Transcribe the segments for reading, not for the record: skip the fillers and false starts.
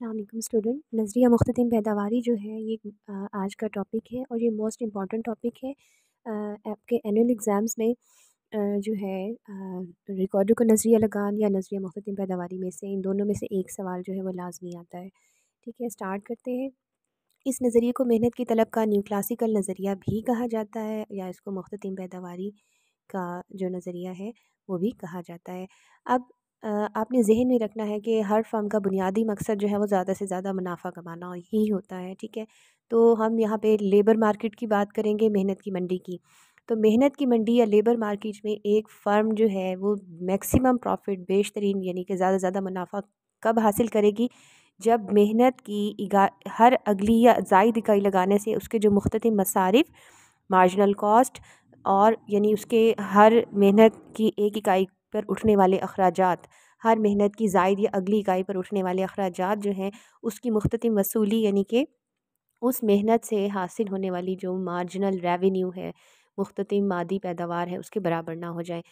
अस्सलामुअलैकुम स्टूडेंट। नज़रिया मुख्ततिम पैदावारी जो है ये आज का टॉपिक है और ये मोस्ट इम्पॉर्टेंट टॉपिक है। आपके एनुअल एग्ज़ाम्स में जो है रिकॉर्डर को नज़रिया लगान या नज़रिया मुख्ततिम पैदावारी में से इन दोनों में से एक सवाल जो है वो लाजमी आता है। ठीक है, स्टार्ट करते हैं। इस नज़रिए को मेहनत की तलब का न्यू क्लासिकल नज़रिया भी कहा जाता है या इसको मुख्ततिम पैदावारी का जो नज़रिया है वो भी कहा जाता है। अब आपने ज़हन में रखना है कि हर फ़र्म का बुनियादी मकसद जो है वो ज़्यादा से ज़्यादा मुनाफ़ा कमाना ही होता है। ठीक है, तो हम यहाँ पे लेबर मार्केट की बात करेंगे, मेहनत की मंडी की। तो मेहनत की मंडी या लेबर मार्केट में एक फ़र्म जो है वो मैक्सिमम प्रॉफिट बेशतरीन यानी कि ज़्यादा से ज़्यादा मुनाफ़ा कब हासिल करेगी, जब मेहनत की हर अगली या ज़ायद इकाई लगाने से उसके जो मुख्तलिफ मसारिफ़, मार्जिनल कॉस्ट और यानी उसके हर मेहनत की एक इकाई पर उठने वाले अखराजात, हर मेहनत की ज़ायद या अगली इकाई पर उठने वाले अखराजात जो हैं उसकी मुख्तलिफ वसूली यानी कि उस मेहनत से हासिल होने वाली जो मार्जिनल रेवेन्यू है, मुख्तलिफ मादी पैदावार है, उसके बराबर ना हो जाए।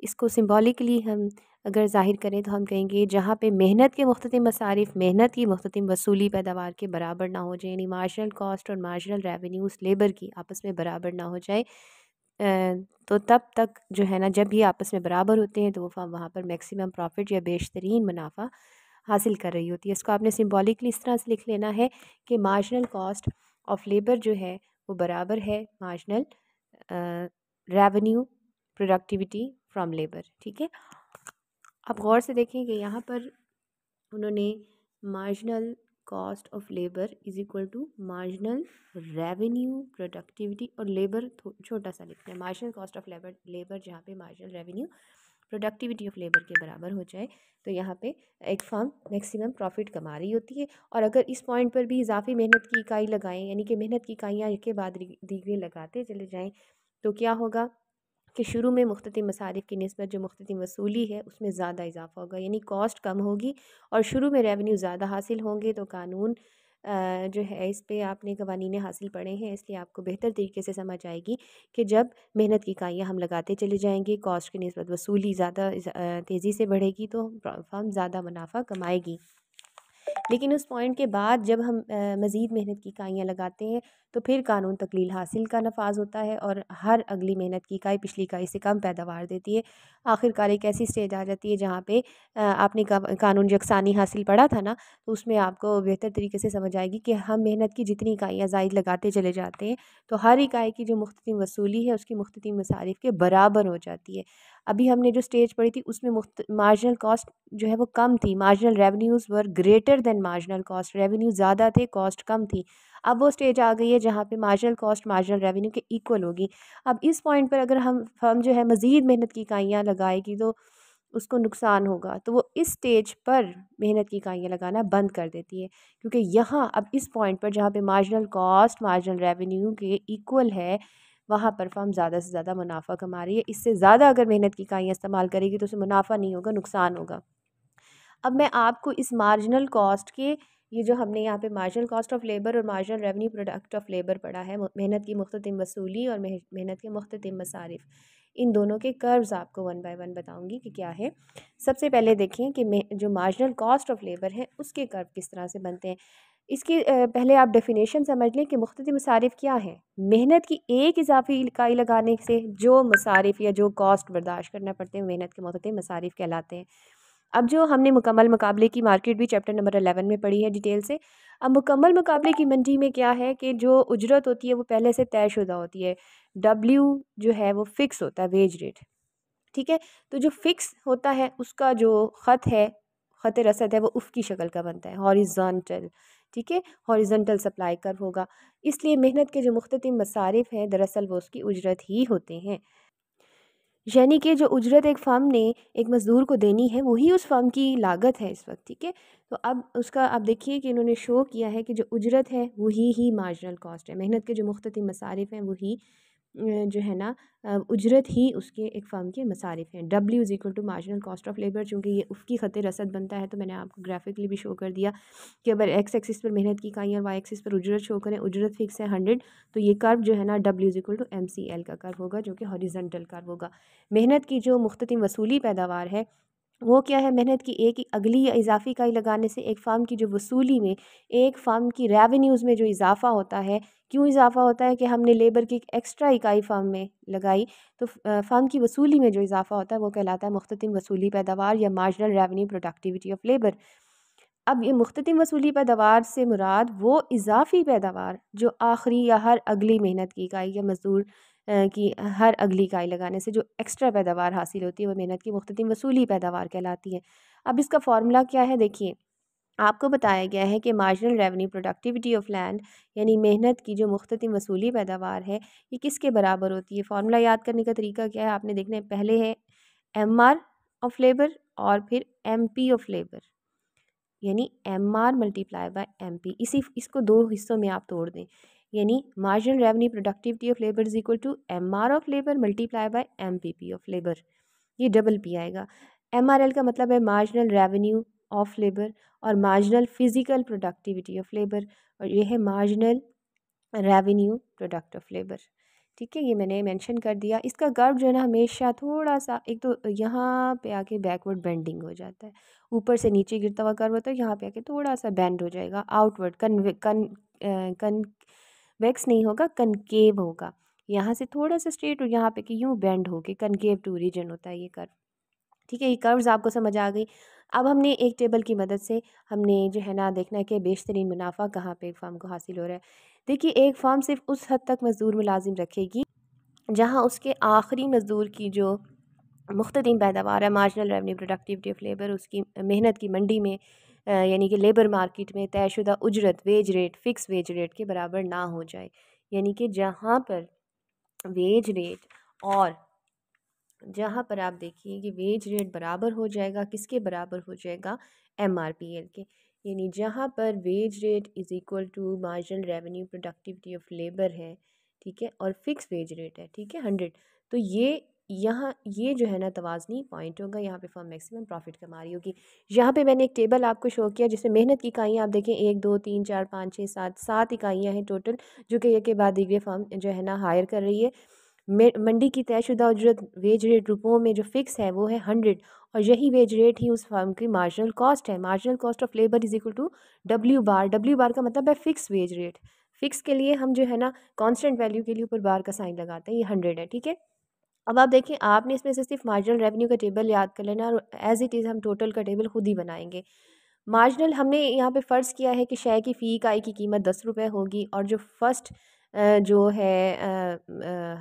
इसको सिंबॉलिकली हम अगर ज़ाहिर करें तो हम कहेंगे जहाँ पे मेहनत के मुख्तलिफ मसारिफ़, मेहनत की मुख्तलिफ वसूली पैदावार के बराबर ना हो जाए, यानी मार्जिनल कॉस्ट और मार्जिनल रेवेन्यू उस लेबर की आपस में बराबर ना हो जाए, तो तब तक जो है ना, जब ये आपस में बराबर होते हैं तो वो फर्म वहाँ पर मैक्सिमम प्रॉफिट या बेशतरीन मुनाफा हासिल कर रही होती है। इसको आपने सिंबॉलिकली इस तरह से लिख लेना है कि मार्जिनल कॉस्ट ऑफ लेबर जो है वो बराबर है marginal revenue productivity from labour. ठीक है, आप गौर से देखें कि यहाँ पर उन्होंने marginal cost of labour is equal to marginal revenue productivity और लेबर छोटा सा लिखते हैं, marginal cost of labour labour जहाँ पे marginal revenue productivity of labour के बराबर हो जाए तो यहाँ पे एक फर्म मैक्सिमम प्रॉफिट कमा रही होती है। और अगर इस पॉइंट पर भी इजाफी मेहनत की इकाई लगाएं, यानी कि मेहनत की इकाइयाँ एक के बाद दीगरें लगाते चले जाएं, तो क्या होगा कि शुरू में मुख्तलिफ मसारिफ़ की निस्बत जो मुख्तलिफ वसूली है उसमें ज़्यादा इजाफा होगा, यानी कॉस्ट कम होगी और शुरू में रेवेन्यू ज़्यादा हासिल होंगे। तो कानून जो है इस पे आपने कवानीन हासिल पढ़े हैं, इसलिए आपको बेहतर तरीके से समझ आएगी कि जब मेहनत की इकाइयाँ हम लगाते चले जाएंगे, कॉस्ट की निस्बत वसूली ज़्यादा तेज़ी से बढ़ेगी तो फर्म ज़्यादा मुनाफा कमाएगी। लेकिन उस पॉइंट के बाद जब हम मज़ीद मेहनत की इकाइयाँ लगाते हैं तो फिर कानून तकलील हासिल का नफाज होता है और हर अगली मेहनत की इकाई पिछली इकाई से कम पैदावार देती है। आखिरकार एक ऐसी स्टेज आ जाती है जहाँ पे आपने कानून यकसानी हासिल पढ़ा था ना, तो उसमें आपको बेहतर तरीके से समझ आएगी कि हम मेहनत की जितनी इकाइयाँ ज़ायद लगाते चले जाते हैं तो हर इकाई की जो मुख्तलिफ वसूली है उसकी मुख्तलिफ मसारिफ़ के बराबर हो जाती है। अभी हमने जो स्टेज पढ़ी थी उसमें मार्जिनल कॉस्ट जो है वो कम थी, marginal revenues were greater than marginal cost, revenue ज़्यादा थे, कॉस्ट कम थी। अब वो स्टेज आ गई है जहाँ पे मार्जिनल कॉस्ट मार्जिनल रेवेन्यू के इक्वल होगी। अब इस पॉइंट पर अगर हम फर्म जो है मज़ीद मेहनत की इकाइयाँ लगाएगी तो उसको नुकसान होगा, तो वो इस स्टेज पर मेहनत की इकाइयाँ लगाना बंद कर देती है, क्योंकि यहाँ अब इस पॉइंट पर जहाँ पे मार्जिनल कॉस्ट मार्जिनल रेवेन्यू के इक्वल है वहाँ पर फर्म ज़्यादा से ज़्यादा मुनाफा कमा रही है। इससे ज़्यादा अगर मेहनत की इकाइयाँ इस्तेमाल करेगी तो उसे मुनाफा नहीं होगा, नुकसान होगा। अब मैं आपको इस मार्जिनल कॉस्ट के, ये जो हमने यहाँ पे मार्जिनल कॉस्ट ऑफ लेबर और marginal revenue product of labour पढ़ा है, मेहनत की मुख्तलिफ वसूली और मेहनत के मुख्तलिफ मसारिफ़, इन दोनों के कर्व्स आपको वन बाय वन बताऊंगी कि क्या है। सबसे पहले देखें कि जो मार्जिनल कॉस्ट ऑफ लेबर है उसके कर्व किस तरह से बनते हैं। इसकी पहले आप डेफिनेशन समझ लें कि मुख्तलिफ मसारिफ़ क्या है। मेहनत की एक इजाफी इकाई लगाने से जो मसारिफ़ या जो कॉस्ट बर्दाश्त करना पड़ते हैं मेहनत के मुख्तलिफ मसारिफ़ कहलाते हैं। अब जो हमने मुकम्मल मुकाबले की मार्केट भी चैप्टर नंबर 11 में पढ़ी है डिटेल से। अब मुकम्मल मुकाबले की मंडी में क्या है कि जो उजरत होती है वो पहले से तयशुदा होती है। डब्ल्यू जो है वो फ़िक्स होता है, वेज रेट। ठीक है, तो जो फ़िक्स होता है उसका जो ख़त है, ख़त रसद है, वो उफ़ की शक्ल का बनता है, हॉरिज़ॉन्टल। ठीक है, हॉरिज़ॉन्टल सप्लाई कर्व होगा। इसलिए मेहनत के जो मुख्तलिफ मसारिफ़ हैं दरअसल वो उसकी उजरत ही होते हैं। यानी कि जो उजरत एक फ़र्म ने एक मज़दूर को देनी है वही उस फ़र्म की लागत है इस वक्त। ठीक है, तो अब उसका आप देखिए कि इन्होंने शो किया है कि जो उजरत है वही ही मार्जिनल कॉस्ट है, मेहनत के जो मुख्तलिफ मसारिफ़ हैं वही जो है ना उजरत ही उसके एक फ़र्म के मसारिफ़ हैं। W is equal to marginal cost of labour, चूँकि ये उसकी ख़त रसद बनता है तो मैंने आपको ग्राफिकली भी शो कर दिया कि अगर एक्स एक्सिस पर मेहनत की इकाई और वाई एक्सिस पर उजरत शो करें, उजरत फिक्स है 100, तो ये कर्व जो है ना W is equal to MCL का कर्व होगा जो कि हॉरिजॉन्टल कर्व होगा। मेहनत की जो मुख्तलिफ वसूली पैदावार है वो क्या है, मेहनत की एक अगली या इजाफी इकाई लगाने से एक फ़र्म की जो वसूली में, एक फ़र्म की रेवेन्यूज़ में जो इजाफ़ा होता है। क्यों इजाफ़ा होता है कि हमने लेबर की एक एक्स्ट्रा इकाई फ़र्म में लगाई, तो फ़र्म की वसूली में जो इजाफ़ा होता है वो कहलाता है मुख्ततिम वसूली पैदावार या marginal revenue productivity of labour. अब ये मुख्ततिम वसूली पैदावार से मुराद वो इजाफ़ी पैदावार जो आखिरी या हर अगली मेहनत की इकाई या मज़दूर की हर अगली इकाई लगाने से जो एक्स्ट्रा पैदावार हासिल होती है वो मेहनत की मुख्ततिम वसूली पैदावार कहलाती है। अब इसका फ़ॉर्मूला क्या है, देखिए आपको बताया गया है कि marginal revenue productivity of land यानी मेहनत की जो मुख्ततिम वसूली पैदावार है ये किसके बराबर होती है। फ़ॉर्मूला याद करने का तरीका क्या है, आपने देखना है, पहले है MR ऑफ लेबर और फिर MP ऑफ लेबर, यानी MR मल्टीप्लाई बाय MP। इसको दो हिस्सों में आप तोड़ दें, यानी marginal revenue productivity of labour is equal to MR of labour multiply by MPP of labour. ये डबल P आएगा। MRL का मतलब है मार्जिनल रेवेन्यू ऑफ लेबर और marginal physical productivity of labour, और ये है marginal revenue product of labour. ठीक है, ये मैंने मेंशन कर दिया। इसका कर्व जो है ना हमेशा थोड़ा सा, एक तो यहाँ पे आके बैकवर्ड बेंडिंग हो जाता है, ऊपर से नीचे गिरता हुआ कर्व होता है, यहाँ पे आके थोड़ा सा बेंड हो जाएगा आउटवर्ड, कन्वेक्स नहीं होगा, कनकेव होगा। यहाँ से थोड़ा सा स्ट्रेट और यहाँ पे कि यूँ बेंड होके कनकेव टू रीजन होता है ये कर्व। ठीक है, ये कर्व्स आपको समझ आ गई। अब हमने एक टेबल की मदद से हमने जो है ना देखना है कि बेशतरीन मुनाफा कहाँ पे एक फ़र्म को हासिल हो रहा है। देखिए, एक फ़र्म सिर्फ उस हद तक मज़दूर मुलाजिम रखेगी जहाँ उसके आखिरी मज़दूर की जो मुख्ततीम पैदावार है, marginal revenue productivity of labour, उसकी मेहनत की मंडी में यानी कि लेबर मार्केट में तयशुदा उजरत, wage rate, fix wage rate के बराबर ना हो जाए। यानी कि जहाँ पर वेज रेट और जहाँ पर आप देखिए कि वेज रेट बराबर हो जाएगा, किसके बराबर हो जाएगा, MRPL के। यानी जहाँ पर wage rate is equal to marginal revenue productivity of labour है, ठीक है, और फिक्स वेज रेट है, ठीक है, 100, तो ये यहाँ ये जो है ना तवाज़नी पॉइंट होगा, यहाँ पे फर्म मैक्सिमम प्रॉफिट कमा रही होगी। यहाँ पे मैंने एक टेबल आपको शो किया जिसमें मेहनत की इकाइयाँ आप देखें 1 2 3 4 5 6 7 इकाइयाँ हैं टोटल, जो कि एक के बाद दीजिए फर्म जो है ना हायर कर रही है। मंडी की तयशुदा उजरत वेज रेट रुपयों में जो फ़िक्स है वो है 100, और यही वेज रेट ही उस फर्म की मार्जिनल कॉस्ट है। Marginal cost of labour is equal to W bar का मतलब है फ़िक्स वेज रेट। फ़िक्स के लिए हम जो है ना कांस्टेंट वैल्यू के लिए ऊपर बार का साइन लगाते हैं, ये 100 है, ठीक है। अब आप देखिए, आपने इसमें से सिर्फ मार्जिनल रेवेन्यू का टेबल याद कर लेना और एज इट इज़ हम टोटल का टेबल खुद ही बनाएंगे। मार्जिनल हमने यहाँ पे फ़र्ज़ किया है कि शय की फ़ी इकाई की कीमत 10 रुपये होगी, और जो फर्स्ट जो है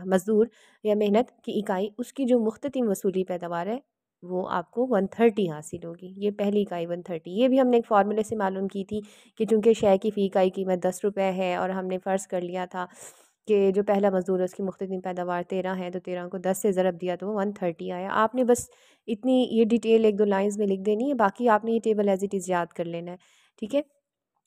मज़दूर या मेहनत की इकाई उसकी जो मुख्ततिम वसूली पैदावार है वो आपको 130 हासिल होगी। ये पहली इकाई 130, ये भी हमने एक फ़ॉर्मूले से मालूम की थी कि चूँकि शय की फ़ी इकाई कीमत 10 रुपये है और हमने फ़र्ज़ कर लिया था कि जो पहला मज़दूर है उसकी मुख्तलिफ पैदावार 13 है, तो 13 को 10 से ज़रब दिया तो वो 130 आया। आपने बस इतनी ये डिटेल एक दो लाइंस में लिख देनी है, बाकी आपने ये टेबल एज इट इज़ याद कर लेना है, ठीक है।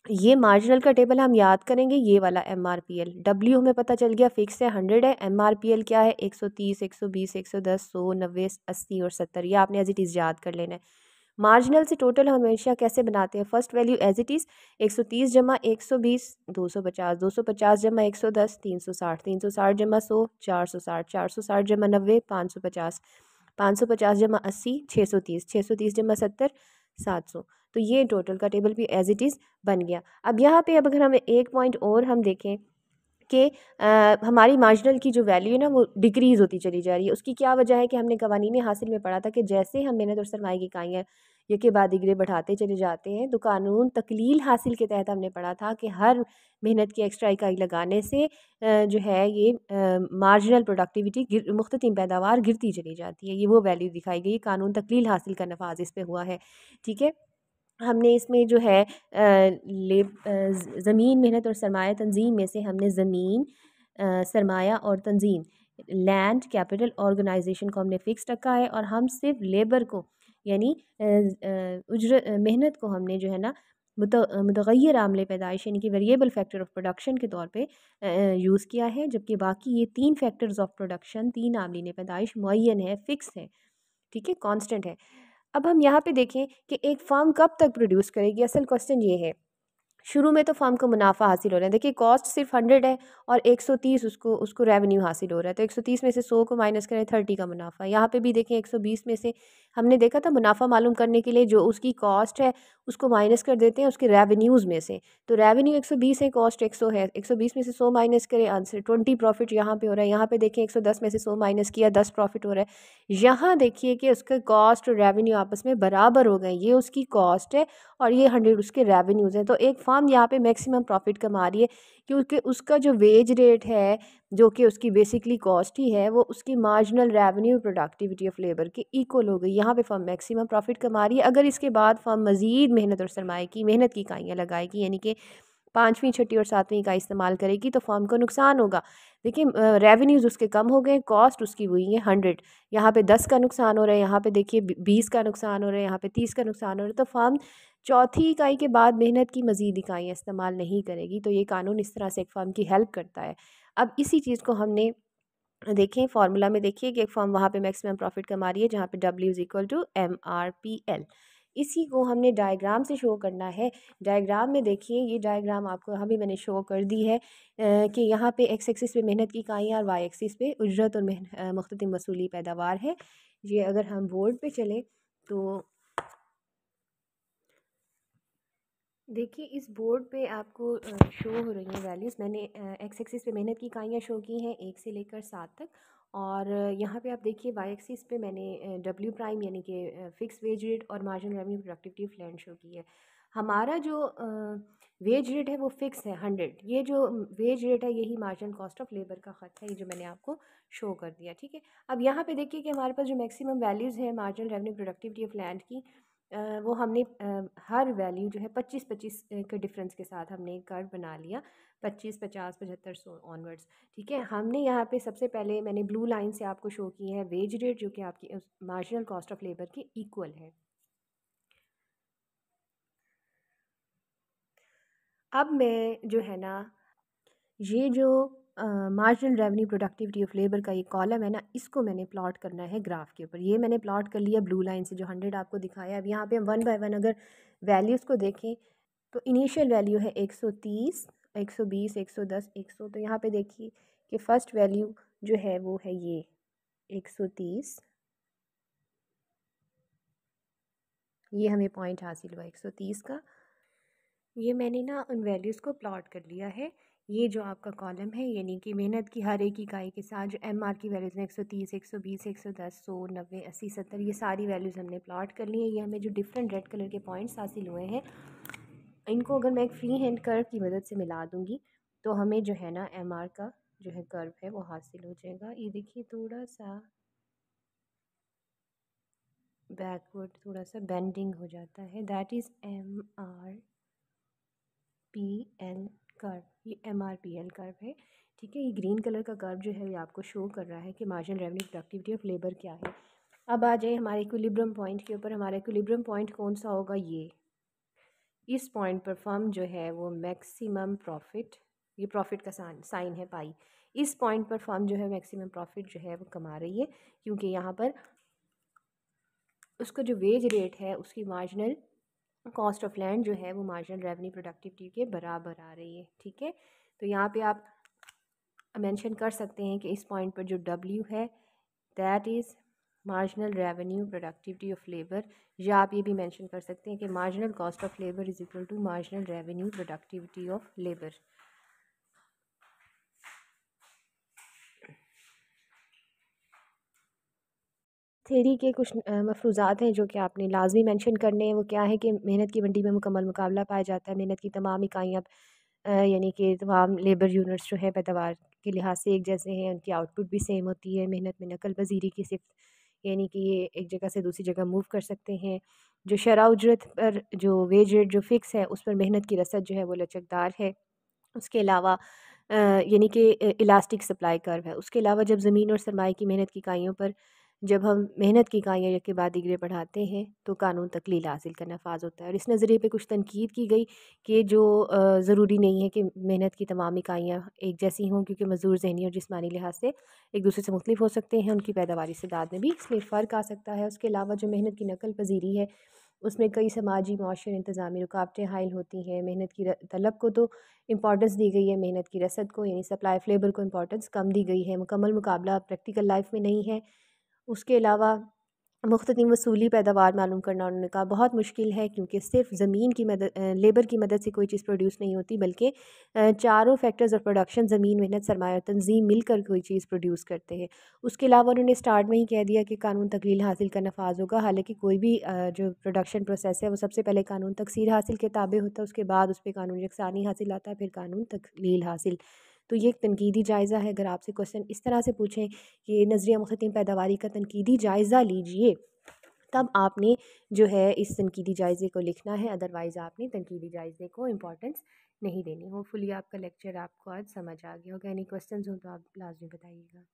ये मार्जिनल का टेबल हम याद करेंगे, ये वाला MRPL W हमें पता चल गया फिक्स है 100 है, MRPL क्या है 130 120 110 100 90 80 और 70, ये आपने एज इट इज़ याद कर लेना है। मार्जिनल से टोटल हमेशा कैसे बनाते हैं, first value as it is 130 जमा 120 250 250 जमा 110 360 360 जमा 100 460 460 जमा 90 550 550 जमा 80 630 630 जमा 70 700। तो ये टोटल का टेबल भी एज इट इज़ बन गया। अब यहाँ पे अब अगर हम एक पॉइंट और हम देखें कि हमारी मार्जिनल की जो वैल्यू है ना वो डिक्रीज़ होती चली जा रही है। उसकी क्या वजह है कि हमने कवानीन हासिल में पढ़ा था कि जैसे हम मेहनत और सरमाए की इकाइयाँ ये के बाद डिग्री बढ़ाते चले जाते हैं, तो कानून तकलील हासिल के तहत हमने पढ़ा था कि हर मेहनत की एक्स्ट्रा इकाई लगाने से जो है ये मार्जिनल प्रोडक्टिविटी मुख्ततिम पैदावार गिरती चली जाती है। ये वो वैल्यू दिखाई गई, कानून तकलील हासिल का नफाज इस पे हुआ है, ठीक है। हमने इसमें जो है ज़मीन मेहनत और सरमाया तंजीम में से हमने ज़मीन सरमाया और तंजीम लैंड कैपिटल ऑर्गेनाइजेशन को हमने फ़िक्स रखा है, और हम सिर्फ लेबर को यानी उजरत मेहनत को हमने जो है ना मुतग़य्यर आमले पैदाइश यानी कि वेरिएबल फैक्टर ऑफ प्रोडक्शन के तौर पे यूज़ किया है, जबकि बाकी ये 3 फैक्टर्स ऑफ प्रोडक्शन 3 आमलीन पैदाइश मुअय्यन है, फ़िक्स है, ठीक है, कांस्टेंट है। अब हम यहाँ पे देखें कि एक फ़र्म कब तक प्रोड्यूस करेगी, असल क्वेश्चन ये है। शुरू में तो फ़र्म को मुनाफा हासिल हो रहा है, देखिए कॉस्ट सिर्फ 100 है और 130 उसको उसको रेवेन्यू हासिल हो रहा है, तो 130 में से 100 को माइनस करें 30 का मुनाफा। यहाँ पे भी देखें 120 में से हमने देखा था मुनाफा मालूम करने के लिए जो उसकी कॉस्ट है उसको माइनस कर देते हैं उसके रेवेन्यूज़ में से। तो रेवेन्यू 120 है, कॉस्ट 100 है, 120 में से 100 माइनस करें, आंसर 20 प्रॉफिट यहाँ पे हो रहा है। यहाँ पे देखिए 110 में से 100 माइनस किया, 10 प्रॉफिट हो रहा है। यहाँ देखिए कि उसका कॉस्ट और रेवेन्यू आपस में बराबर हो गए, ये उसकी कॉस्ट है और ये 100 उसके रेवेन्यूज़ हैं। तो एक फर्म यहाँ पे मैक्सिमम प्रॉफिट कमा रही है क्योंकि उसका जो वेज रेट है जो कि उसकी बेसिकली कॉस्ट ही है वो उसकी marginal revenue productivity of labour के इक्वल हो गई। यहाँ पे फर्म मैक्सिमम प्रॉफिट कमा रही है। अगर इसके बाद फर्म मज़ीद मेहनत और सरमाए की मेहनत की इकाइयाँ लगाएगी यानी कि 5वीं 6ठी और 7वीं इकाई इस्तेमाल करेगी तो फर्म को नुकसान होगा। देखिए रेवेन्यूज़ उसके कम हो गए, कॉस्ट उसकी हुई है 100, यहाँ पे 10 का नुकसान हो रहा है, यहाँ पे देखिए 20 का नुकसान हो रहा है, यहाँ पे 30 का नुकसान हो रहा है। तो फर्म चौथी इकाई के बाद मेहनत की मज़ीद इकाइयाँ इस्तेमाल नहीं करेगी। तो ये कानून इस तरह से एक फर्म की हेल्प करता है। अब इसी चीज़ को हमने देखें फार्मूला में, देखिए कि एक फर्म वहाँ पे मैक्सिमम प्रॉफिट कमा रही है जहाँ पे W is equal to MRPL। इसी को हमने डायग्राम से शो करना है। डायग्राम में देखिए ये डायग्राम आपको यहाँ भी मैंने शो कर दी है कि यहाँ पे एक्स एक्सिस पे मेहनत की इकाइयाँ और वाई एक्सिस पे उजरत और मुख्तलिफ वसूली पैदावार है। ये अगर हम बोर्ड पे चले तो देखिए इस बोर्ड पे आपको शो हो रही हैं वैल्यूज़। मैंने एक्स एक्सिस पे मेहनत की इकाइयाँ शो की हैं 1 से लेकर 7 तक और यहाँ पे आप देखिए वाई एक्सिस पे मैंने डब्ल्यू प्राइम यानी कि फ़िक्स वेज रेट और marginal revenue productivity of land show की है। हमारा जो वेज रेट है वो फ़िक्स है 100। ये जो वेज रेट है यही मार्जिनल कॉस्ट ऑफ लेबर का ख़त है, ये जो मैंने आपको शो कर दिया, ठीक है। अब यहाँ पे देखिए कि हमारे पास जो मैक्सिमम वैल्यूज़ है marginal revenue productivity of land की वो हमने हर वैल्यू जो है 25-25 के डिफरेंस के साथ हमने कर्व बना लिया, 25, 50, 75 सो ऑनवर्ड्स, ठीक है। हमने यहाँ पे सबसे पहले मैंने ब्लू लाइन से आपको शो की है वेज रेट जो कि आपकी मार्जिनल कॉस्ट ऑफ लेबर के इक्वल है। अब मैं जो है ना ये जो marginal revenue productivity of labour का ये कॉलम है ना इसको मैंने प्लॉट करना है ग्राफ के ऊपर। ये मैंने प्लॉट कर लिया ब्लू लाइन से जो 100 आपको दिखाया। अब यहाँ पे हम वन बाय वन अगर वैल्यूज़ को देखें तो इनिशियल वैल्यू है 130, 120, 110, 100। तो यहाँ पे देखिए कि फ़र्स्ट वैल्यू जो है वो है ये 130, ये हमें पॉइंट हासिल हुआ 130 का। ये मैंने ना उन वैल्यूज़ को प्लॉट कर लिया है। ये जो आपका कॉलम है यानी कि मेहनत की हर एक इकाई के साथ जो MR की वैल्यूज़ हैं 130, 120, 110, 100, 90, 80, 70, ये सारी वैल्यूज़ हमने प्लॉट कर ली है। ये हमें जो डिफरेंट रेड कलर के पॉइंट्स हासिल हुए हैं इनको अगर मैं एक फ्री हैंड कर्व की मदद से मिला दूँगी तो हमें जो है ना MR का जो है कर्व है वो हासिल हो जाएगा। ये देखिए थोड़ा सा बैकवर्ड, थोड़ा सा बेंडिंग हो जाता है, दैट इज़ MRPL कर्व। ये MRPL कर्व है, ठीक है। ये ग्रीन कलर का कर्व जो है ये आपको शो कर रहा है कि marginal revenue productivity of labour क्या है। अब आ जाए हमारे इक्विलिब्रियम पॉइंट के ऊपर। हमारा इक्विलिब्रियम पॉइंट कौन सा होगा, ये इस पॉइंट पर फर्म जो है वो मैक्सिमम प्रॉफिट, ये प्रॉफिट का साइन है पाई, इस पॉइंट पर फर्म जो है मैक्सिमम प्रॉफिट जो है वो कमा रही है क्योंकि यहाँ पर उसका जो वेज रेट है उसकी मार्जिनल कॉस्ट ऑफ लैंड जो है वो मार्जिनल रेवेन्यू प्रोडक्टिविटी के बराबर आ रही है, ठीक है। तो यहाँ पे आप मेंशन कर सकते हैं कि इस पॉइंट पर जो W है that is marginal revenue productivity of labour, या आप ये भी मेंशन कर सकते हैं कि marginal cost of labour is equal to marginal revenue productivity of labour. Theory के कुछ मफरूज़ात हैं जो कि आपने लाजमी मेंशन करने हैं। वो क्या है कि मेहनत की मंडी में मुकम्मल मुकाबला पाया जाता है। मेहनत की तमाम इकाइयाँ यानी कि तमाम लेबर यूनिट्स जो है पैदावार के लिहाज से एक जैसे हैं, उनकी आउटपुट भी सेम होती है। मेहनत में नकल पजीरी की सिर्फ यानी कि ये एक जगह से दूसरी जगह मूव कर सकते हैं। जो शरह उजरत पर जो वेज रेट जो फ़िक्स है उस पर मेहनत की रसद जो है वो लचकदार है। उसके अलावा यानी कि इलास्टिक सप्लाई कर्व है। उसके अलावा जब ज़मीन और सरमाए की मेहनत की इकाइयों पर जब हम मेहनत की इकाइयाँ एक के बाद दीगरे बढ़ाते हैं तो कानून तकलील हासिल का नफाज होता है। और इस नज़रिए पे कुछ तनकीद की गई कि जो ज़रूरी नहीं है कि मेहनत की तमाम इकाइयाँ एक जैसी हों क्योंकि मज़दूर ज़हनी और जिस्मानी लिहाज से एक दूसरे से मुख्तलिफ हो सकते हैं, उनकी पैदावारी इस्तेदाद में भी इसलिए फ़र्क आ सकता है। उसके अलावा जो मेहनत की नकल पजीरी है उसमें कई समाजी मुआशी और इंतज़ामी रुकावटें हाइल होती हैं। मेहनत की तलब को तो इम्पॉर्टेंस दी गई है, मेहनत की रसद को यानी सप्लाई ऑफ लेबर को इम्पॉर्टेंस कम दी गई है। मुकम्मल मुकाबला प्रैक्टिकल लाइफ में नहीं है। उसके अलावा मुख्तलिफ़ वसूली पैदावार मालूम करना उन्होंने कहा बहुत मुश्किल है, क्योंकि सिर्फ ज़मीन की मदद लेबर की मदद से कोई चीज़ प्रोड्यूस नहीं होती, बल्कि चारों फैक्टर्स ऑफ प्रोडक्शन ज़मीन, मेहनत, सरमाया और तंजीम मिलकर कोई चीज़ प्रोड्यूस करते हैं। उसके अलावा उन्होंने स्टार्ट में ही कह दिया कि कानून तकलील हासिल का नफाज होगा। हालांकि कोई भी जो प्रोडक्शन प्रोसेस है वो सबसे पहले कानून तकसीर हासिल के ताबे होता है, उसके बाद उस पर कानून यकसानी हासिल आता है, फिर कानून तकलील हासिल। तो ये एक तनकीदी जायज़ा है। अगर आपसे क्वेश्चन इस तरह से पूछें कि नज़रिया मुख्तलिफ़ पैदावारी का तनकीदी जायज़ा लीजिए, तब आपने जो है इस तनकीदी जायज़े को लिखना है, अदरवाइज़ आपने तनकीदी जायज़े को इम्पोर्टेंस नहीं देनी। होपफुली आपका लेक्चर आपको आज समझ आ गया होगा। एनी क्वेश्चंस हो तो आप लाज़मी बताइएगा।